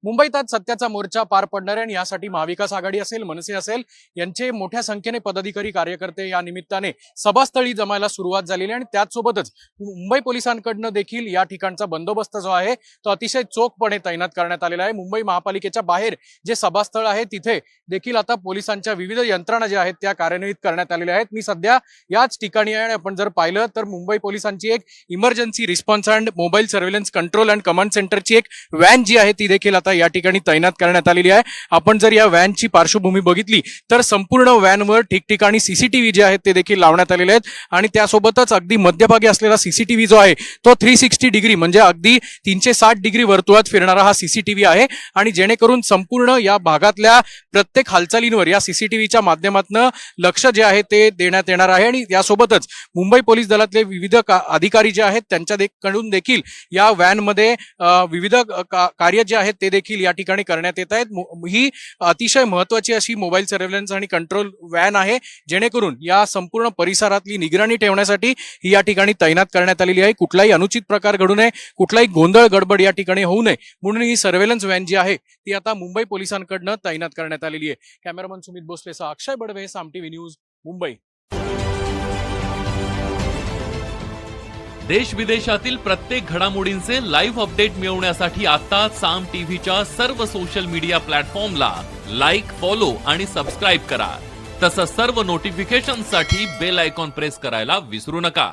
मुंबईत आज सत्याचा मोर्चा पार पडणार आहे आणि यासाठी महाविकास आघाडी असेल, मनसे असेल यांचे मोठ्या संख्येने पदाधिकारी कार्यकर्ते या निमित्ताने सभास्थळी जमायला सुरुवात झालेली आहे आणि त्याचसोबतच मुंबई पोलिसांकडनं देखील या ठिकाणचा बंदोबस्त जो आहे तो अतिशय चोखपणे तैनात करण्यात आलेला आहे। मुंबई महापालिकेच्या बाहेर जे सभास्थळ आहे तिथे देखील आता पोलिसांच्या विविध यंत्रणा ज्या आहेत त्या कार्यान्वित करण्यात आलेल्या आहेत। मी सध्या याच ठिकाणी आहे आणि आपण जर पाहिलं तर मुंबई पोलिसांची एक emergency response and mobile surveillance control and command सेंटरची एक व्हॅन जी आहे ती देखील आता या ठिकाणी तैनात करण्यात आलेली आहे। आपण जर या व्हॅनची पार्श्वभूमी बघितली तर संपूर्ण व्हॅनवर ठिकठिकाणी सीसीटीव्ही जे आहेत ते देखील लावण्यात आलेले आहेत आणि त्यासोबतच अगदी मध्यभागी असलेला सीसीटीव्ही जो आहे तो 360 डिग्री म्हणजे अगदी 360 डिग्री वर्तुळात फिरणारा हा सीसीटीव्ही आहे आणि जेणेकरून संपूर्ण या भागातल्या प्रत्येक हालचालींवर या सीसीटीव्हीच्या माध्यमातून लक्ष जे आहे ते देण्यात येणार आहे आणि यासोबतच मुंबई पोलीस दलातले विविध अधिकारी जे आहेत त्यांच्याकडून देखील या व्हॅनमध्ये विविध कार्य जे आहेत ते देखील या ठिकाणी करण्यात येत आहेत। ही अतिशय महत्त्वाची अशी मोबाईल सर्व्हेलन्स आणि कंट्रोल व्हॅन आहे जेणेकरून या संपूर्ण परिसरातली निगराणी ठेवण्यासाठी ही या ठिकाणी तैनात करण्यात आलेली आहे। कुठलाही अनुचित प्रकार घडू नये, कुठलाही गोंधळ गडबड या ठिकाणी होऊ नये म्हणून ही सर्व्हेलन्स व्हॅन जी आहे ती आता मुंबई पोलिसांकडनं तैनात करण्यात आलेली आहे। कॅमेरामन सुमित भोसलेसह अक्षय बडवे, साम टीव्ही न्यूज, मुंबई। देश विदेशातील प्रत्येक घडामोडींचे लाईव्ह अपडेट मिळवण्यासाठी आता साम टीव्हीच्या सर्व सोशल मीडिया प्लॅटफॉर्मला लाईक, फॉलो आणि सबस्क्राईब करा। तसंच सर्व नोटिफिकेशनसाठी बेल आयकॉन प्रेस करायला विसरू नका।